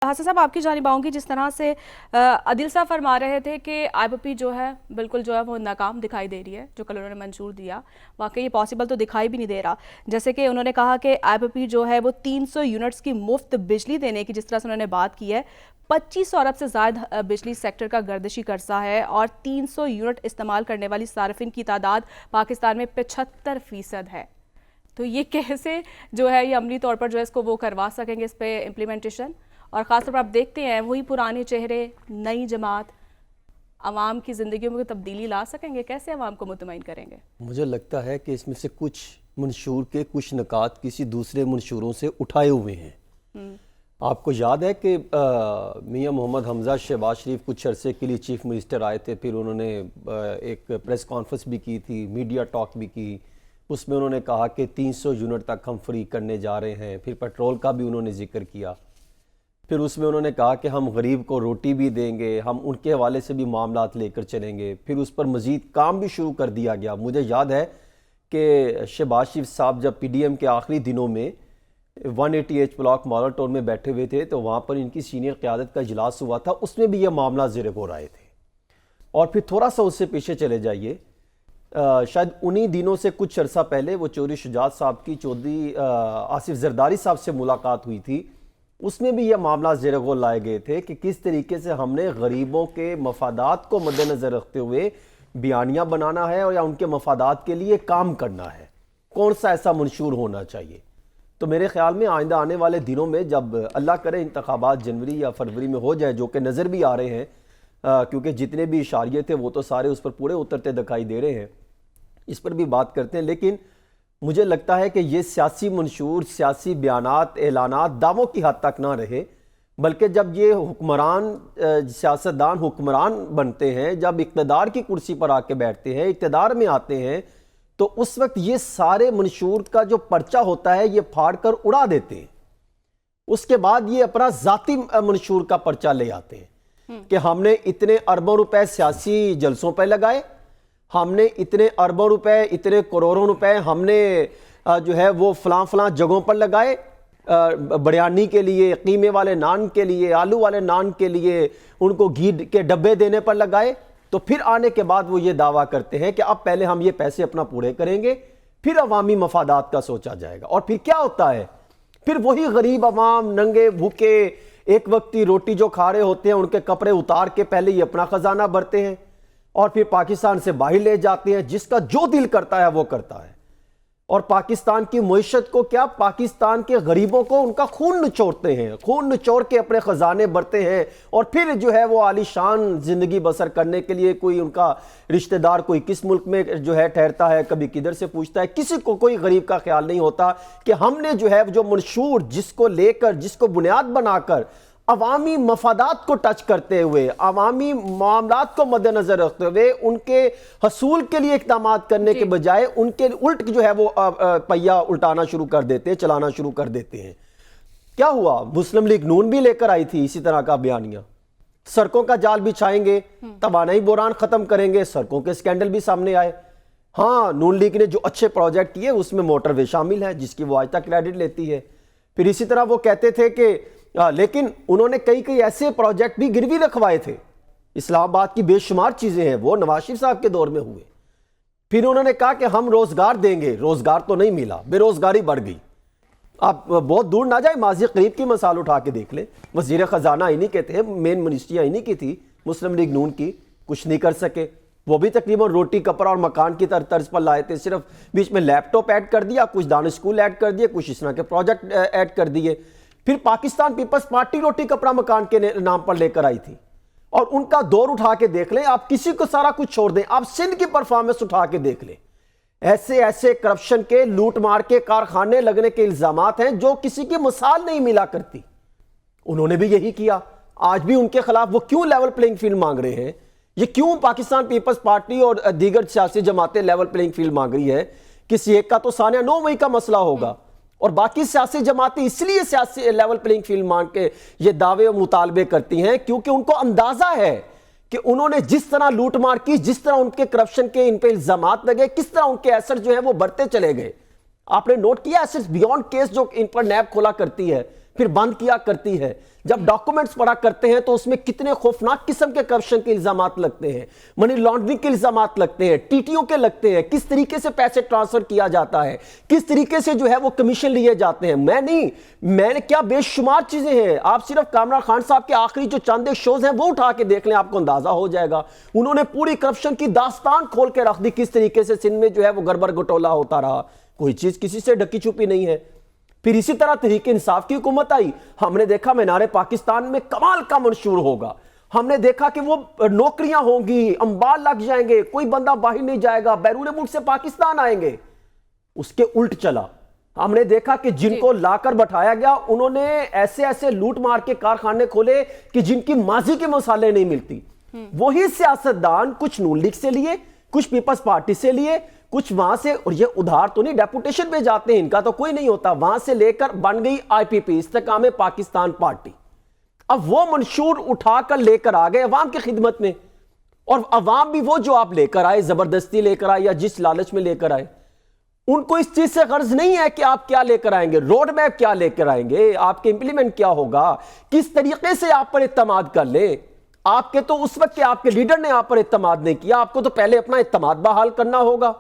हसन साहब, आपकी जानिब आऊँगी। जिस तरह से आदिल साहब फरमा रहे थे कि आईपीपी जो है बिल्कुल जो है वो नाकाम दिखाई दे रही है, जो कल उन्होंने मंजूर दिया वाकई ये पॉसिबल तो दिखाई भी नहीं दे रहा। जैसे कि उन्होंने कहा कि आईपीपी जो है वो 300 यूनिट्स की मुफ्त बिजली देने की जिस तरह से उन्होंने बात की है, 2500 अरब से ज़्यादा बिजली सेक्टर का गर्दिशी कर्जा है और 300 यूनिट इस्तेमाल करने वाली सार्फिन की तादाद पाकिस्तान में 75% है। तो ये कैसे जो है ये अमली तौर पर जो है इसको वो करवा सकेंगे, इस पर इम्प्लीमेंटेशन? और ख़ासतौर पर आप देखते हैं वही पुराने चेहरे, नई जमात आवाम की ज़िंदगियों में तब्दीली ला सकेंगे? कैसे आवाम को मुतमईन करेंगे? मुझे लगता है कि इसमें से कुछ मंशूर के कुछ नकात किसी दूसरे मंशूरों से उठाए हुए हैं। आपको याद है कि मियां मोहम्मद हमजा शहबाज शरीफ कुछ अरसे के लिए चीफ मिनिस्टर आए थे, फिर उन्होंने एक प्रेस कॉन्फ्रेंस भी की थी, मीडिया टॉक भी की। उसमें उन्होंने कहा कि 300 यूनिट तक हम फ्री करने जा रहे हैं। फिर पेट्रोल का भी उन्होंने जिक्र किया। फिर उसमें उन्होंने कहा कि हम गरीब को रोटी भी देंगे, हम उनके हवाले से भी मामलात लेकर चलेंगे। फिर उस पर मज़ीद काम भी शुरू कर दिया गया। मुझे याद है कि शहबाज शरीफ साहब जब पीडीएम के आखिरी दिनों में 180H ब्लॉक मॉडल टाउन में बैठे हुए थे तो वहाँ पर इनकी सीनियर क़यादत का इजलास हुआ था, उसमें भी यह मामला ज़ेर गौर आए थे। और फिर थोड़ा सा उससे पीछे चले जाइए, शायद उन्हीं दिनों से कुछ अरसा पहले वो चौधरी शुजात साहब की चौधरी आसिफ जरदारी साहब से मुलाकात हुई थी। उसमें भी यह मामला ज़ेर गौर लाए गए थे कि किस तरीके से हमने गरीबों के मफादात को मद्देनज़र रखते हुए बयानियाँ बनाना है और या उनके मफादात के लिए काम करना है, कौन सा ऐसा मंशूर होना चाहिए। तो मेरे ख्याल में आइंदा आने वाले दिनों में जब अल्लाह करे इंतखाबात जनवरी या फरवरी में हो जाए, जो कि नज़र भी आ रहे हैं, क्योंकि जितने भी इशारे थे वो तो सारे उस पर पूरे उतरते दिखाई दे रहे हैं, इस पर भी बात करते हैं। लेकिन मुझे लगता है कि ये सियासी मंशूर, सियासी बयानात, ऐलानात दावों की हद तक ना रहे, बल्कि जब ये हुक्मरान सियासतदान हुक्मरान बनते हैं, जब इक़्तिदार की कुर्सी पर आके बैठते हैं, इक़्तिदार में आते हैं, तो उस वक्त ये सारे मंशूर का जो पर्चा होता है ये फाड़ कर उड़ा देते हैं। उसके बाद ये अपना ज़ाती मंशूर का पर्चा ले आते हैं कि हमने इतने अरबों रुपए सियासी जलसों पर लगाए, हमने इतने अरबों रुपए, इतने करोड़ों रुपए हमने जो है वो फलां जगहों पर लगाए, बिरयानी के लिए, कीमे वाले नान के लिए, आलू वाले नान के लिए, उनको घी के डब्बे देने पर लगाए। तो फिर आने के बाद वो ये दावा करते हैं कि अब पहले हम ये पैसे अपना पूरे करेंगे, फिर अवामी मफादात का सोचा जाएगा। और फिर क्या होता है, फिर वही गरीब अवाम नंगे भूखे एक वक्ती रोटी जो खा रहे होते हैं उनके कपड़े उतार के पहले ये अपना खजाना भरते हैं और फिर पाकिस्तान से बाहर ले जाते हैं। जिसका जो दिल करता है वो करता है। और पाकिस्तान की मईशत को क्या, पाकिस्तान के गरीबों को उनका खून निचोड़ते हैं, खून निचोड़ के अपने खजाने भरते हैं। और फिर जो है वो आलीशान जिंदगी बसर करने के लिए कोई उनका रिश्तेदार कोई किस मुल्क में जो है ठहरता है, कभी किधर से पूछता है, किसी को कोई गरीब का ख्याल नहीं होता कि हमने जो है जो मंशूर जिसको लेकर, जिसको बुनियाद बनाकर अवामी मफादात को टच करते हुए, अवामी मामलात को मद्देनजर रखते हुए उनके हसूल के लिए इक़दाम करने के बजाय उनके उल्ट जो है वो पहिया उल्टाना शुरू कर देते हैं, चलाना शुरू कर देते हैं। क्या हुआ, मुस्लिम लीग नून भी लेकर आई थी इसी तरह का बयानिया, सड़कों का जाल बिछाएंगे, तवानाई बोरान खत्म करेंगे, सड़कों के स्कैंडल भी सामने आए। हाँ, नून लीग ने जो अच्छे प्रोजेक्ट किए उसमें मोटरवे शामिल है, जिसकी वो आज तक क्रेडिट लेती है। फिर इसी तरह वो कहते थे कि लेकिन उन्होंने कई ऐसे प्रोजेक्ट भी गिरवी रखवाए थे। इस्लामाबाद की बेशुमार चीजें हैं वो नवाज शरीफ साहब के दौर में हुए। फिर उन्होंने कहा कि हम रोजगार देंगे, रोजगार तो नहीं मिला, बेरोजगारी बढ़ गई। आप बहुत दूर ना जाए, माजी करीब की मिसाल उठा के देख लें, वजीर खजाना इन्हीं के थे, मेन मिनिस्ट्रियां इन्हीं की थी, मुस्लिम लीग नून की, कुछ नहीं कर सके। वो भी तकरीबन रोटी कपड़ा और मकान की तर्ज पर लाए थे, सिर्फ बीच में लैपटॉप ऐड कर दिया, कुछ दानिश स्कूल ऐड कर दिए, कुछ इस तरह के प्रोजेक्ट ऐड कर दिए। फिर पाकिस्तान पीपल्स पार्टी रोटी कपड़ा मकान के नाम पर लेकर आई थी, और उनका दौर उठा के देख लें, आप किसी को सारा कुछ छोड़ दें, आप सिंध की परफॉर्मेंस उठा के देख लें, ऐसे करप्शन के, लूट मार के कारखाने लगने के इल्जामात हैं जो किसी की मिसाल नहीं मिला करती। उन्होंने भी यही किया। आज भी उनके खिलाफ वो क्यों लेवल प्लेइंग फील्ड मांग रहे हैं, ये क्यों पाकिस्तान पीपल्स पार्टी और दीगर सियासी जमातें लेवल प्लेइंग फील्ड मांग रही है? किसी एक का तो सानिया नौ मई का मसला होगा और बाकी सियासी जमातें इसलिए सियासी लेवल प्लेइंग फील्ड मांग के ये दावे और मुतालबे करती हैं क्योंकि उनको अंदाजा है कि उन्होंने जिस तरह लूट मार की, जिस तरह उनके करप्शन के इन पे इल्जामात लगे, किस तरह उनके एसेट जो है वो बढ़ते चले गए। आपने नोट किया एसेट्स बियॉन्ड केस जो इन पर नैब खोला करती है, फिर बंद किया करती है। जब डॉक्यूमेंट्स पढ़ा करते हैं तो उसमें कितने खौफनाक किस्म के करप्शन के इल्जामात लगते हैं, मनी लॉन्ड्रिंग के इल्जामात लगते हैं, टीटीओ के लगते हैं, किस तरीके से पैसे ट्रांसफर किया जाता है, किस तरीके से जो है वो कमीशन लिए जाते हैं। मैंने क्या बेशुमार चीजें हैं। आप सिर्फ कामरान खान साहब के आखिरी जो चंद शोज हैं वो उठा के देख लें, आपको अंदाजा हो जाएगा। उन्होंने पूरी करप्शन की दास्तान खोल के रख दी, किस तरीके से सिंध में जो है वो गड़बड़ घटोला होता रहा, कोई चीज किसी से ढकी छुपी नहीं है। फिर इसी तरह तहरीक इंसाफ की हुकूमत आई, हमने देखा मीनारे पाकिस्तान में कमाल का मंशूर होगा, हमने देखा कि वो नौकरियां होंगी, अंबार लग जाएंगे, कोई बंदा बाहर नहीं जाएगा, बैरून मुल्क से पाकिस्तान आएंगे। उसके उल्ट चला। हमने देखा कि जिनको लाकर बैठाया गया उन्होंने ऐसे ऐसे लूट मार के कारखाने खोले कि जिनकी माजी के मसाले नहीं मिलती। वही सियासतदान कुछ नून लीग से लिए, कुछ पीपल्स पार्टी से लिए, कुछ वहां से, और ये उधार तो नहीं, डेपुटेशन पे जाते हैं, इनका तो कोई नहीं होता, वहां से लेकर बन गई आईपीपी, इस्तेकाम पाकिस्तान पार्टी। अब वो मंशूर उठाकर लेकर आ गए अवाम की खिदमत में, और अवाम भी वो जो आप लेकर आए, जबरदस्ती लेकर आए या जिस लालच में लेकर आए, उनको इस चीज से गर्ज नहीं है कि आप क्या लेकर आएंगे, रोड मैप क्या लेकर आएंगे, आपके इंप्लीमेंट क्या होगा, किस तरीके से आप पर इत्तमाद कर ले। आपके तो उस वक्त के आपके लीडर ने आप पर इत्तमाद नहीं किया, आपको तो पहले अपना इत्तमाद बहाल करना होगा,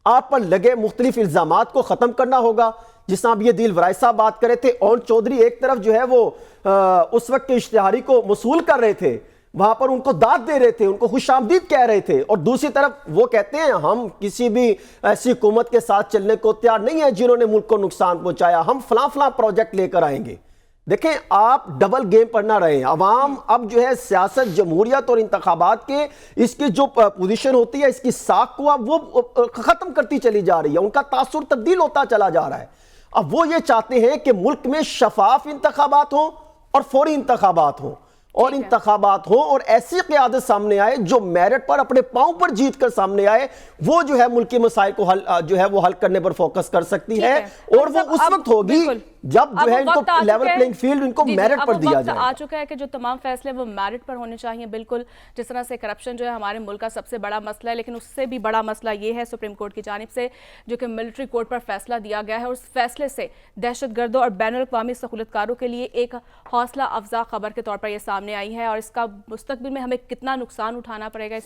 आप पर लगे मुख्तलिफ इल्जामात को खत्म करना होगा। जिस तरह ये दिल वराय साहब बात कर रहे थे, और चौधरी एक तरफ जो है वो उस वक्त के इश्तिहारी को मसूल कर रहे थे, वहां पर उनको दाद दे रहे थे, उनको खुशामदीद कह रहे थे, और दूसरी तरफ वो कहते हैं हम किसी भी ऐसी हुकूमत के साथ चलने को तैयार नहीं है जिन्होंने मुल्क को नुकसान पहुंचाया, हम फलां फलां प्रोजेक्ट लेकर आएंगे। देखें, आप डबल गेम पर ना रहे। अवाम अब जो है सियासत, जमहूरियत और इंतखाबात के इसकी जो पोजीशन होती है, इसकी साख को अब वो खत्म करती चली जा रही है, उनका तासुर तब्दील होता चला जा रहा है। अब वो ये चाहते हैं कि मुल्क में शफाफ इंतखाबात हो और फौरी इंतखाबात हो, और इंतखाबात हो और ऐसी क़यादत सामने आए जो मेरिट पर अपने पांव पर जीत कर सामने आए, वो जो है मुल्क के मसाइल को हल करने पर फोकस कर सकती है। और वो उस वक्त होगी जब जो है इनको लेवल प्लेइंग फील्ड, इनको मेरिट पर दिया जाए। आ चुका है कि जो तमाम फैसले वो मेरिट पर होने चाहिए। बिल्कुल, जिस तरह से करप्शन जो है हमारे मुल्क का सबसे बड़ा मसला है, लेकिन उससे भी बड़ा मसला ये है सुप्रीम कोर्ट की जानिब से जो कि मिलिट्री कोर्ट पर फैसला दिया गया है, उस फैसले से दहशतगर्दों और बैनुल अक़वामी सहूलतकारों के लिए एक हौसला अफजा खबर के तौर पर यह सामने आई है, और इसका मुस्तकबिल में हमें कितना नुकसान उठाना पड़ेगा इस